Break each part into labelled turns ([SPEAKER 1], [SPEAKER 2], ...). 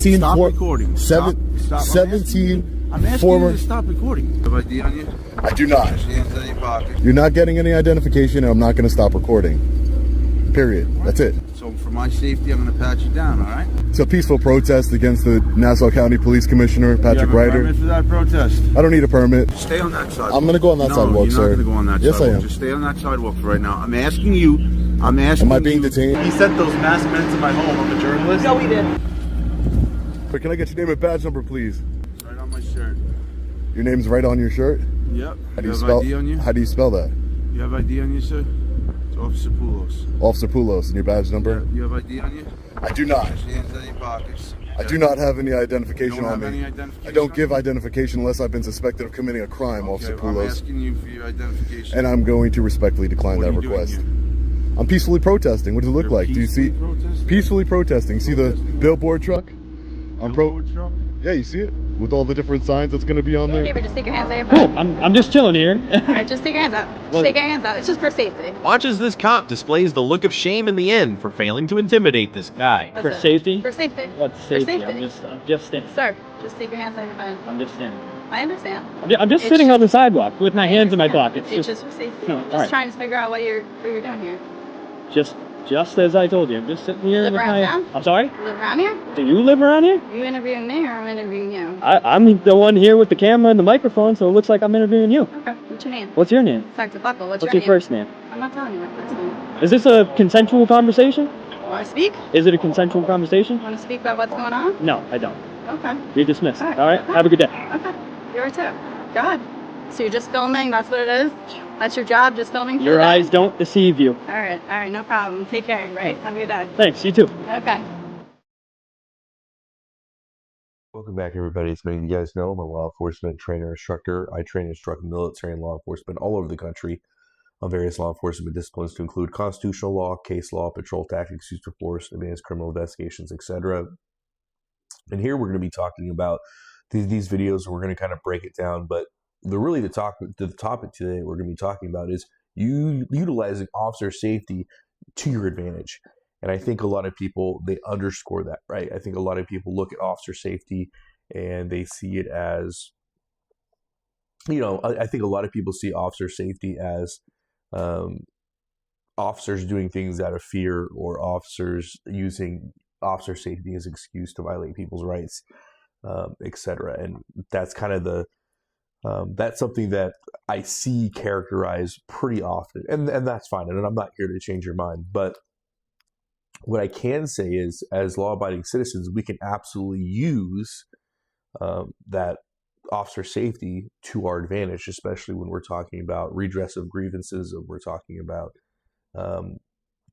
[SPEAKER 1] 17
[SPEAKER 2] Stop
[SPEAKER 1] for
[SPEAKER 2] recording.
[SPEAKER 1] seven,
[SPEAKER 2] Stop.
[SPEAKER 1] 17
[SPEAKER 2] I'm asking
[SPEAKER 1] former.
[SPEAKER 2] you to stop recording. You have ID on you?
[SPEAKER 1] I do not.
[SPEAKER 2] Your hands in your pocket.
[SPEAKER 1] You're not getting any identification, and I'm not going to stop recording. Period. That's it.
[SPEAKER 2] So for my safety, I'm going to pat you down, all right?
[SPEAKER 1] It's a peaceful protest against the Nassau County Police Commissioner, Patrick
[SPEAKER 2] You have a
[SPEAKER 1] Ryder.
[SPEAKER 2] permit for that protest?
[SPEAKER 1] I don't need a permit.
[SPEAKER 2] Stay on that sidewalk.
[SPEAKER 1] I'm going to go on that sidewalk,
[SPEAKER 2] No, you're not
[SPEAKER 1] sir.
[SPEAKER 2] going to go on that
[SPEAKER 1] Yes,
[SPEAKER 2] sidewalk.
[SPEAKER 1] I am.
[SPEAKER 2] Just stay on that sidewalk for right now. I'm asking you. Am
[SPEAKER 1] I being detained?
[SPEAKER 3] He sent those masked men to my home. I'm a journalist.
[SPEAKER 4] No, we did.
[SPEAKER 1] But can I get your name and badge number, please?
[SPEAKER 2] Right on my shirt.
[SPEAKER 1] Your name's right on your shirt?
[SPEAKER 2] Yep.
[SPEAKER 1] How do
[SPEAKER 2] you
[SPEAKER 1] you
[SPEAKER 2] have
[SPEAKER 1] spell?
[SPEAKER 2] ID on you?
[SPEAKER 1] How do you spell that?
[SPEAKER 2] You have ID on you, sir? It's Officer Poulos.
[SPEAKER 1] Officer Poulos, and your badge number?
[SPEAKER 2] You have ID on you?
[SPEAKER 1] I do not.
[SPEAKER 2] Your hands in your pockets.
[SPEAKER 1] I do not have any identification
[SPEAKER 2] You don't
[SPEAKER 1] on
[SPEAKER 2] have
[SPEAKER 1] me.
[SPEAKER 2] any identification
[SPEAKER 1] I don't
[SPEAKER 2] on
[SPEAKER 1] give
[SPEAKER 2] you?
[SPEAKER 1] identification unless I've been suspected of committing a crime, Officer
[SPEAKER 2] Okay, I'm
[SPEAKER 1] Poulos.
[SPEAKER 2] asking you for your identification.
[SPEAKER 1] And I'm going to respectfully decline
[SPEAKER 2] What
[SPEAKER 1] that
[SPEAKER 2] are you doing
[SPEAKER 1] request.
[SPEAKER 2] here?
[SPEAKER 1] I'm peacefully protesting. What does it look
[SPEAKER 2] You're
[SPEAKER 1] like? Do you see?
[SPEAKER 2] peacefully protesting?
[SPEAKER 1] Peacefully protesting. See the
[SPEAKER 2] Protesting?
[SPEAKER 1] billboard truck?
[SPEAKER 2] Billboard truck?
[SPEAKER 1] Yeah, you see it? With all the different signs that's going to be on there?
[SPEAKER 4] David, just take your hands out.
[SPEAKER 5] Cool. I'm just chilling here.
[SPEAKER 4] Alright, just take your hands out. Just take your hands out. It's just for safety.
[SPEAKER 6] Watch as this cop displays the look of shame in the end for failing to intimidate this guy.
[SPEAKER 4] That's
[SPEAKER 5] For
[SPEAKER 4] it.
[SPEAKER 5] safety?
[SPEAKER 4] For safety.
[SPEAKER 5] What's
[SPEAKER 4] For
[SPEAKER 5] safety?
[SPEAKER 4] safety.
[SPEAKER 5] I'm just standing.
[SPEAKER 4] Sir, just take your hands out of your phone.
[SPEAKER 5] I'm just standing.
[SPEAKER 4] I understand.
[SPEAKER 5] I'm just
[SPEAKER 4] It's
[SPEAKER 5] sitting on the
[SPEAKER 4] just-
[SPEAKER 5] sidewalk with my hands in my pockets.
[SPEAKER 4] It's just for safety.
[SPEAKER 5] No,
[SPEAKER 4] Just
[SPEAKER 5] alright.
[SPEAKER 4] trying to figure out what you're doing here.
[SPEAKER 5] Just as I told you. I'm just sitting here
[SPEAKER 4] Live
[SPEAKER 5] with
[SPEAKER 4] around
[SPEAKER 5] my.
[SPEAKER 4] town?
[SPEAKER 5] I'm sorry.
[SPEAKER 4] You live around here?
[SPEAKER 5] Do you live around here?
[SPEAKER 4] Are you interviewing me or I'm interviewing you?
[SPEAKER 5] I'm the one here with the camera and the microphone, so it looks like I'm interviewing you.
[SPEAKER 4] Okay. What's your name?
[SPEAKER 5] What's your name?
[SPEAKER 4] Dr. Buckle. What's
[SPEAKER 5] What's
[SPEAKER 4] your
[SPEAKER 5] your
[SPEAKER 4] name?
[SPEAKER 5] first name?
[SPEAKER 4] I'm not telling you my first name.
[SPEAKER 5] Is this a consensual conversation?
[SPEAKER 4] Want to speak?
[SPEAKER 5] Is it a consensual conversation?
[SPEAKER 4] Want to speak about what's going on?
[SPEAKER 5] No, I don't.
[SPEAKER 4] Okay.
[SPEAKER 5] You're dismissed.
[SPEAKER 4] Alright.
[SPEAKER 5] All right. Have a good day.
[SPEAKER 4] Okay. You are too. Go ahead. So you're just filming? That's what it is? That's your job, just filming?
[SPEAKER 5] Your eyes don't deceive you.
[SPEAKER 4] Alright, no problem. Take care, right? Have a good day.
[SPEAKER 5] Thanks. You too.
[SPEAKER 4] Okay.
[SPEAKER 7] Welcome back, everybody. As many of you guys know, I'm a law enforcement trainer instructor. I train and instruct military and law enforcement all over the country on various law enforcement disciplines to include constitutional law, case law, patrol tactics, use of force, advanced criminal investigations, etc. And here we're going to be talking about these videos. We're going to kind of break it down, but the topic today we're going to be talking about is you utilizing officer safety to your advantage. And I think a lot of people, they underscore that, right? I think a lot of people look at officer safety and they see it as, I think a lot of people see officer safety as officers doing things out of fear, or officers using officer safety as an excuse to violate people's rights, etc. And that's kind of that's something that I see characterized pretty often, and that's fine. And I'm not here to change your mind, but what I can say is, as law-abiding citizens, we can absolutely use that officer safety to our advantage, especially when we're talking about redress of grievances, or we're talking about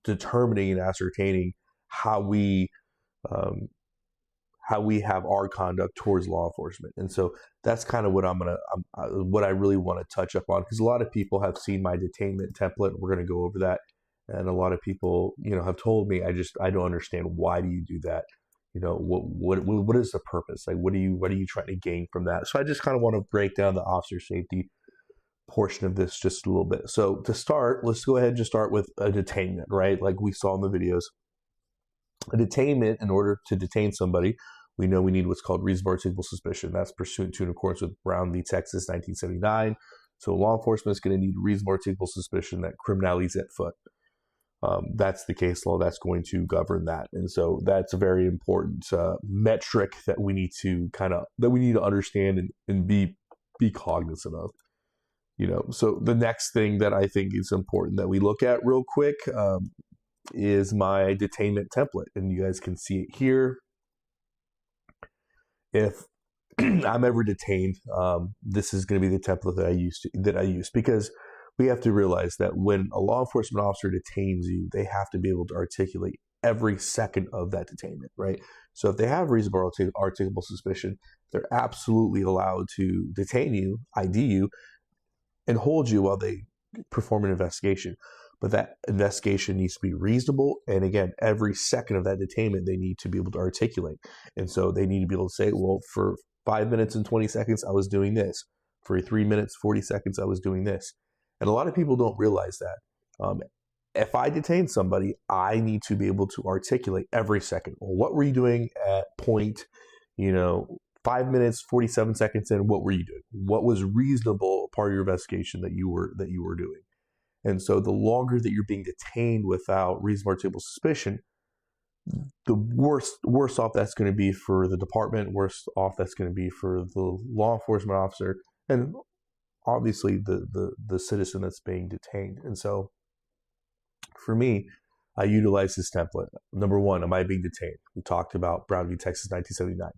[SPEAKER 7] determining and ascertaining how we have our conduct towards law enforcement. And so that's kind of what what I really want to touch up on, because a lot of people have seen my detainment template. We're going to go over that. And a lot of people, have told me, I don't understand, why do you do that? What is the purpose? Like, what are you trying to gain from that? So I just kind of want to break down the officer safety portion of this just a little bit. So to start, let's go ahead and just start with a detainment, right? Like we saw in the videos. A detainment, in order to detain somebody, we know we need what's called reasonable articulable suspicion. That's pursuant to, in accordance with Brown v. Texas, 1979. So law enforcement is going to need reasonable articulable suspicion that criminality is at foot. That's the case law that's going to govern that. And so that's a very important metric that we need to understand and be cognizant of. So the next thing that I think is important that we look at real quick is my detainment template, and you guys can see it here. If I'm ever detained, this is going to be the template that I use, because we have to realize that when a law enforcement officer detains you, they have to be able to articulate every second of that detainment, right? So if they have reasonable articulable suspicion, they're absolutely allowed to detain you, ID you, and hold you while they perform an investigation. But that investigation needs to be reasonable. And again, every second of that detainment, they need to be able to articulate. And so they need to be able to say, well, for 5 minutes and 20 seconds, I was doing this. For 3 minutes, 40 seconds, I was doing this. And a lot of people don't realize that. If I detain somebody, I need to be able to articulate every second. Well, what were you doing at point 5 minutes, 47 seconds in, what were you doing? What was reasonable part of your investigation that you were doing? And so the longer that you're being detained without reasonable articulable suspicion, the worse off that's going to be for the department, worse off that's going to be for the law enforcement officer, and obviously the citizen that's being detained. And so for me, I utilize this template. Number one, am I being detained? We talked about Brown v. Texas, 1979.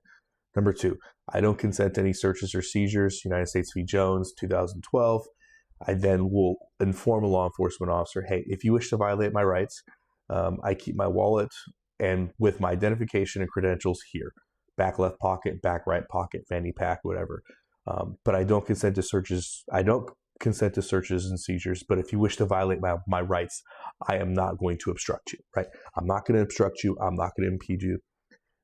[SPEAKER 7] Number two, I don't consent to any searches or seizures, United States v. Jones, 2012. I then will inform a law enforcement officer, hey, if you wish to violate my rights, I keep my wallet and with my identification and credentials here, back left pocket, back right pocket, fanny pack, whatever. But I don't consent to searches. I don't consent to searches and seizures. But if you wish to violate my rights, I am not going to obstruct you, right? I'm not going to obstruct you. I'm not going to impede you.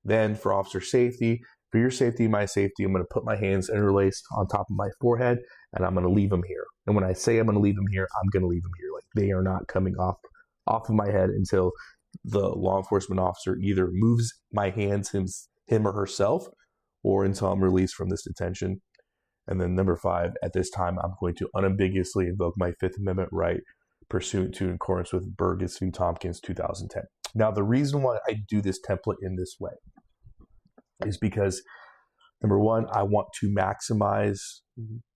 [SPEAKER 7] Then for officer safety, for your safety, my safety, I'm going to put my hands interlaced on top of my forehead and I'm going to leave them here. And when I say I'm going to leave them here, I'm going to leave them here. Like they are not coming off of my head until the law enforcement officer either moves my hands, him or herself, or until I'm released from this detention. And then number 5, at this time, I'm going to unambiguously invoke my Fifth Amendment right pursuant to in accordance with Burgess v. Tompkins, 2010. Now, the reason why I do this template in this way is because, number 1, I want to maximize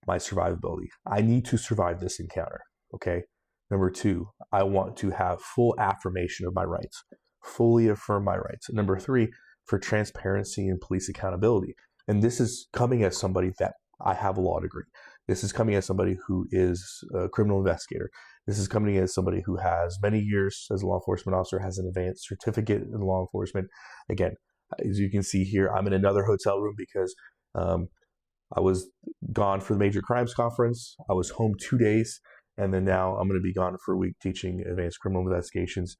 [SPEAKER 7] my survivability. I need to survive this encounter, okay? Number 2, I want to have full affirmation of my rights, fully affirm my rights. And number 3, for transparency and police accountability. And this is coming as somebody that I have a law degree. This is coming as somebody who is a criminal investigator. This is coming as somebody who has many years as a law enforcement officer, has an advanced certificate in law enforcement. Again, as you can see here, I'm in another hotel room because I was gone for the Major Crimes Conference. I was home 2 days, and then now I'm going to be gone for a week teaching advanced criminal investigations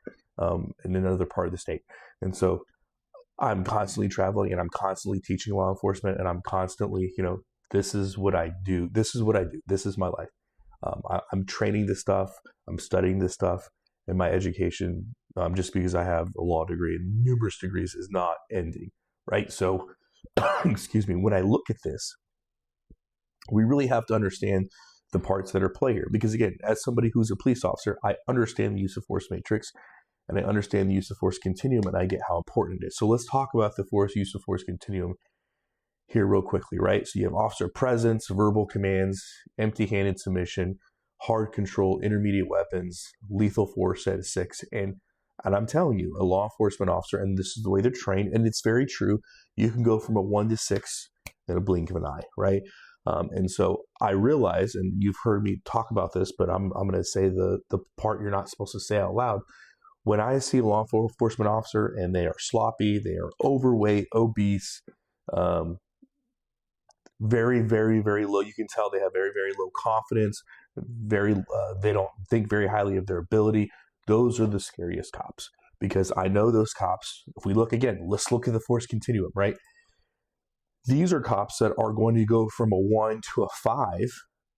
[SPEAKER 7] in another part of the state. And so I'm constantly traveling, and I'm constantly teaching law enforcement, and I'm constantly, this is what I do. This is what I do. This is my life. I'm training this stuff. I'm studying this stuff. And my education, just because I have a law degree and numerous degrees, is not ending, right? So, excuse me, when I look at this, we really have to understand the parts that are play here. Because again, as somebody who's a police officer, I understand the use of force matrix, and I understand the use of force continuum, and I get how important it is. So let's talk about the use of force continuum here real quickly, right? So you have officer presence, verbal commands, empty-handed submission, hard control, intermediate weapons, lethal force at 6. And I'm telling you, a law enforcement officer, and this is the way they're trained, and it's very true, you can go from a 1 to 6 in a blink of an eye, right? And so I realize, and you've heard me talk about this, but I'm going to say the part you're not supposed to say out loud. When I see a law enforcement officer and they are sloppy, they are overweight, obese, very, very, very low. You can tell they have very, very low confidence. They don't think very highly of their ability. Those are the scariest cops, because I know those cops. If we look again, let's look at the force continuum, right? These are cops that are going to go from a 1 to a 5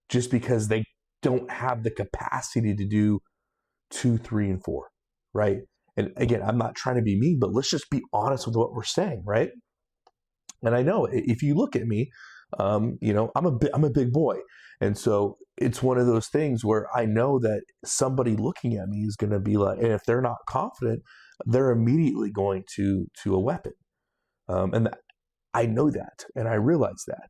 [SPEAKER 7] just because they don't have the capacity to do 2, 3, and 4, right? And again, I'm not trying to be mean, but let's just be honest with what we're saying, right? And I know if you look at me, I'm a big boy. And so it's one of those things where I know that somebody looking at me is going to be like, and if they're not confident, they're immediately going to a weapon. I know that, and I realize that.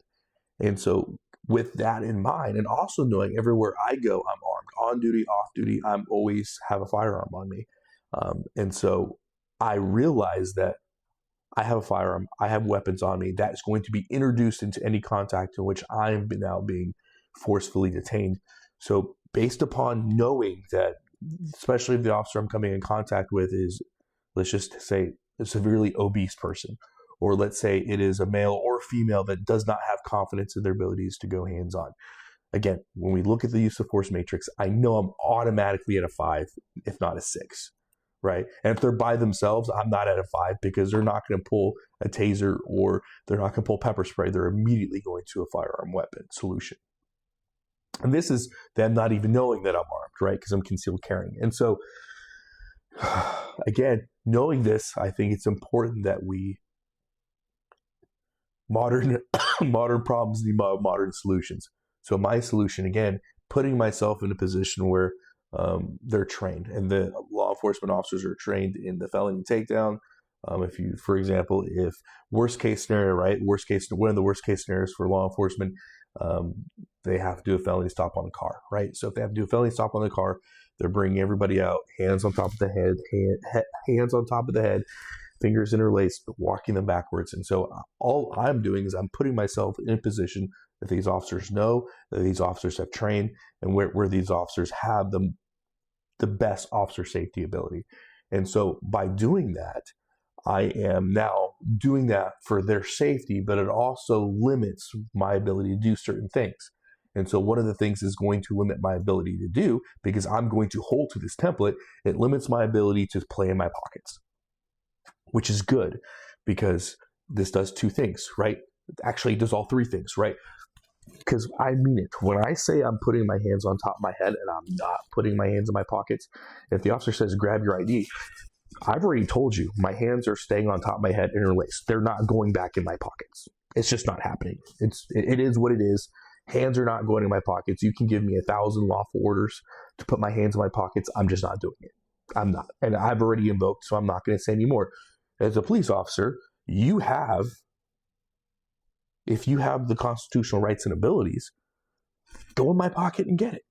[SPEAKER 7] And so with that in mind, and also knowing everywhere I go, I'm armed, on duty, off duty, I'm always have a firearm on me. And so I realize that I have a firearm, I have weapons on me that is going to be introduced into any contact in which I am now being forcefully detained. So based upon knowing that, especially if the officer I'm coming in contact with is, let's just say, a severely obese person, or let's say it is a male or female that does not have confidence in their abilities to go hands-on. Again, when we look at the use of force matrix, I know I'm automatically at a 5, if not a 6. Right? And if they're by themselves, I'm not at a 5, because they're not going to pull a taser or they're not going to pull pepper spray. They're immediately going to a firearm weapon solution. And this is them not even knowing that I'm armed, right? Because I'm concealed carrying. And so, again, knowing this, I think it's important that we modern modern problems need modern solutions. So my solution, again, putting myself in a position where they're trained, and the law enforcement officers are trained in the felony takedown. If you, for example, if worst case scenario, right? One of the worst case scenarios for law enforcement, they have to do a felony stop on a car, right? So if they have to do a felony stop on the car, they're bringing everybody out, hands on top of the head, hands on top of the head, fingers interlaced, walking them backwards. And so all I'm doing is I'm putting myself in a position that these officers know, that these officers have trained, and where these officers have the best officer safety ability. And so by doing that, I am now doing that for their safety, but it also limits my ability to do certain things. And so one of the things is going to limit my ability to do, because I'm going to hold to this template, it limits my ability to play in my pockets, which is good because this does two things, right? Actually, it does all three things, right? Because I mean it. When I say I'm putting my hands on top of my head and I'm not putting my hands in my pockets, if the officer says, grab your ID, I've already told you my hands are staying on top of my head interlaced. They're not going back in my pockets. It's just not happening. It is what it is. Hands are not going in my pockets. You can give me 1,000 lawful orders to put my hands in my pockets. I'm just not doing it. I'm not. And I've already invoked, so I'm not going to say anymore. As a police officer, if you have the constitutional rights and abilities, go in my pocket and get it.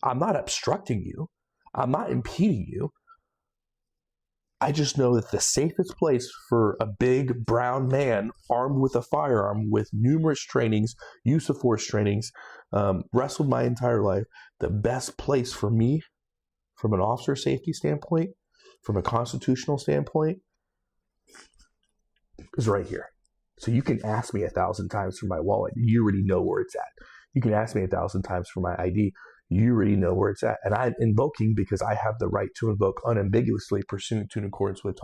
[SPEAKER 7] I'm not obstructing you. I'm not impeding you. I just know that the safest place for a big brown man armed with a firearm with numerous trainings, use of force trainings, wrestled my entire life, the best place for me from an officer safety standpoint, from a constitutional standpoint, is right here. So you can ask me 1,000 times for my wallet. You already know where it's at. You can ask me 1,000 times for my ID. You already know where it's at. And I'm invoking because I have the right to invoke unambiguously pursuant to in accordance with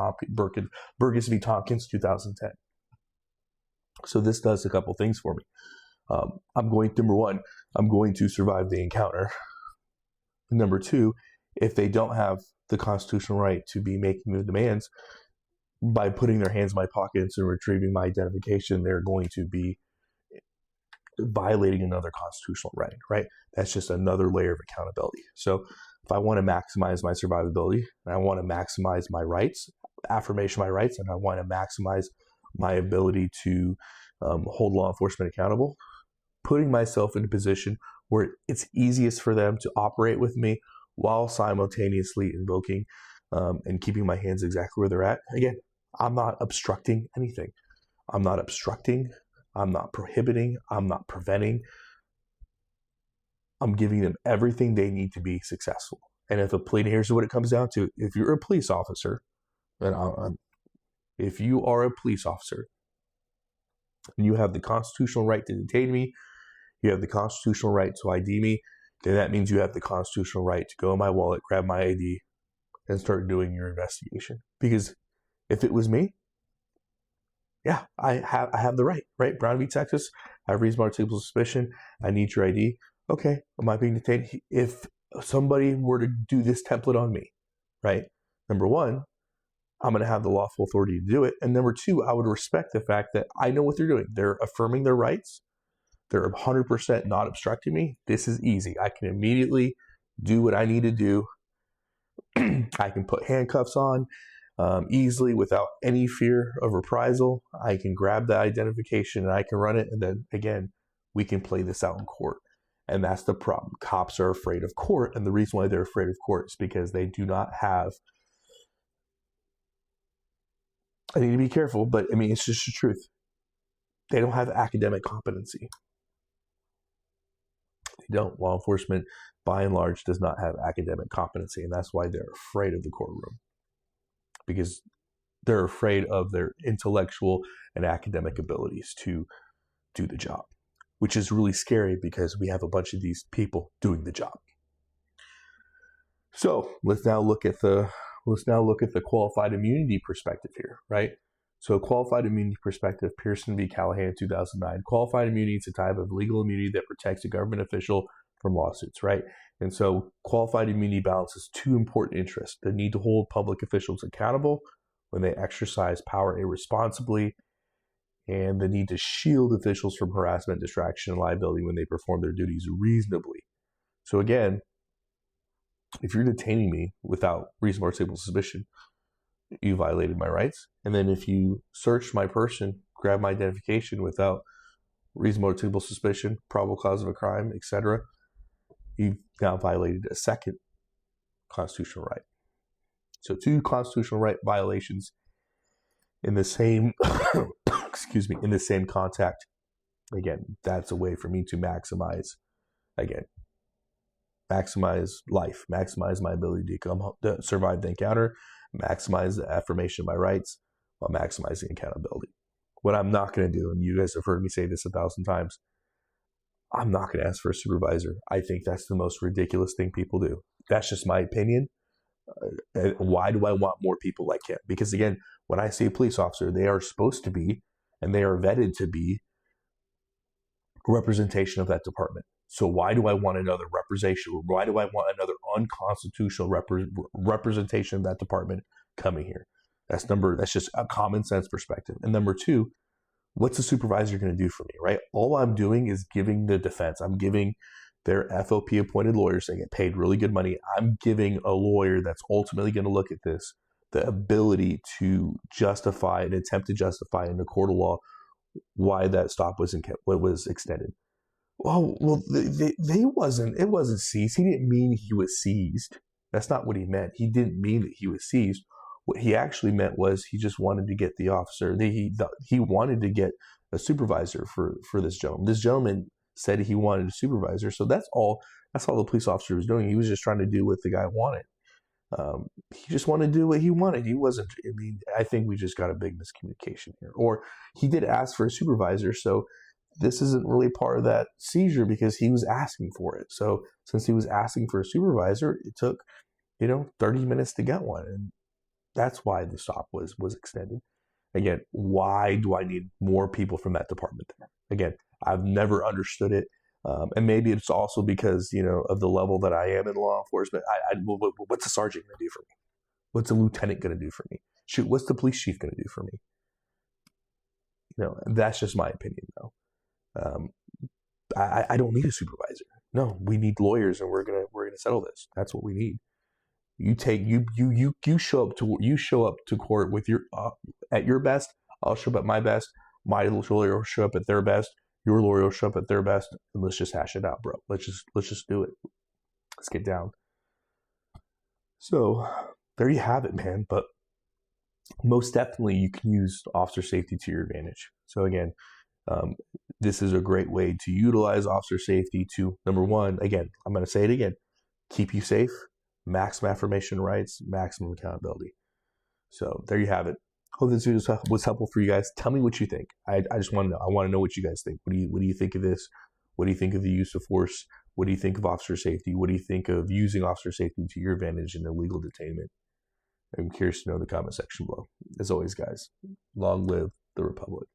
[SPEAKER 7] Burgess v. Tompkins, 2010. So this does a couple things for me. Number one, I'm going to survive the encounter. Number two, if they don't have the constitutional right to be making the demands, by putting their hands in my pockets and retrieving my identification, they're going to be violating another constitutional right, right? That's just another layer of accountability. So if I want to maximize my survivability, and I want to maximize my rights, affirmation of my rights, and I want to maximize my ability to hold law enforcement accountable, putting myself in a position where it's easiest for them to operate with me while simultaneously invoking and keeping my hands exactly where they're at. Again, I'm not obstructing anything. I'm not obstructing. I'm not prohibiting. I'm not preventing. I'm giving them everything they need to be successful. And here's what it comes down to. If you're a police officer, if you are a police officer and you have the constitutional right to detain me, you have the constitutional right to ID me, then that means you have the constitutional right to go in my wallet, grab my ID, and start doing your investigation. Because if it was me, yeah, I have the right, right? Brown v. Texas, I have reasonable articulable suspicion. I need your ID. Okay, am I being detained? If somebody were to do this template on me, right? Number one, I'm going to have the lawful authority to do it. And number two, I would respect the fact that I know what they're doing. They're affirming their rights. They're 100% not obstructing me. This is easy. I can immediately do what I need to do. I can put handcuffs on easily without any fear of reprisal. I can grab the identification and I can run it. And then again, we can play this out in court. And that's the problem. Cops are afraid of court. And the reason why they're afraid of court is because they do not have, I need to be careful, but I mean, it's just the truth. They don't have academic competency. They don't. Law enforcement, by and large, does not have academic competency. And that's why they're afraid of the courtroom. Because they're afraid of their intellectual and academic abilities to do the job, which is really scary because we have a bunch of these people doing the job. So let's now look at the qualified immunity perspective here, right? So qualified immunity perspective, Pearson v. Callahan, 2009. Qualified immunity is a type of legal immunity that protects a government official from lawsuits, right? And so qualified immunity balances two important interests: the need to hold public officials accountable when they exercise power irresponsibly, and the need to shield officials from harassment, distraction, and liability when they perform their duties reasonably. So again, if you're detaining me without reasonable or reasonable suspicion, you violated my rights. And then if you search my person, grab my identification without reasonable or reasonable suspicion, probable cause of a crime, etc., you've now violated a second constitutional right. So 2 constitutional right violations in the same, in the same contact. Again, that's a way for me to maximize life, maximize my ability to survive the encounter, maximize the affirmation of my rights while maximizing accountability. What I'm not going to do, and you guys have heard me say this 1,000 times, I'm not going to ask for a supervisor. I think that's the most ridiculous thing people do. That's just my opinion. Why do I want more people like him? Because again, when I see a police officer, they are supposed to be, and they are vetted to be, a representation of that department. So why do I want another representation? Why do I want another unconstitutional representation of that department coming here? That's just a common sense perspective. And number 2, what's the supervisor going to do for me, right? All I'm doing is giving the defense. I'm giving their FOP appointed lawyers, they get paid really good money. I'm giving a lawyer that's ultimately going to look at this the ability to justify and attempt to justify in the court of law why that stop was extended. Well, it wasn't seized. He didn't mean he was seized. That's not what he meant. He didn't mean that he was seized. What he actually meant was he just wanted to get the officer. He wanted to get a supervisor for this gentleman. This gentleman said he wanted a supervisor. So that's all the police officer was doing. He was just trying to do what the guy wanted. He just wanted to do what he wanted. He wasn't, I think we just got a big miscommunication here. Or he did ask for a supervisor, so this isn't really part of that seizure because he was asking for it. So since he was asking for a supervisor, it took, 30 minutes to get one. And that's why the stop was extended. Again, why do I need more people from that department there? Again, I've never understood it. And maybe it's also because, of the level that I am in law enforcement. What's a sergeant going to do for me? What's a lieutenant going to do for me? Shoot, what's the police chief going to do for me? That's just my opinion, though. I don't need a supervisor. No, we need lawyers, and we're gonna settle this. That's what we need. You show up to court with your at your best. I'll show up at my best. My lawyer will show up at their best. Your lawyer will show up at their best, and let's just hash it out, bro. Let's just do it. Let's get down. So there you have it, man. But most definitely, you can use officer safety to your advantage. So again, this is a great way to utilize officer safety to, number 1, again, I'm going to say it again, keep you safe, maximum affirmation rights, maximum accountability. So there you have it. Hope this video was helpful for you guys. Tell me what you think. I just want to know. I want to know what you guys think. What do you think of this? What do you think of the use of force? What do you think of officer safety? What do you think of using officer safety to your advantage in illegal detainment? I'm curious to know in the comment section below. As always, guys, long live the Republic.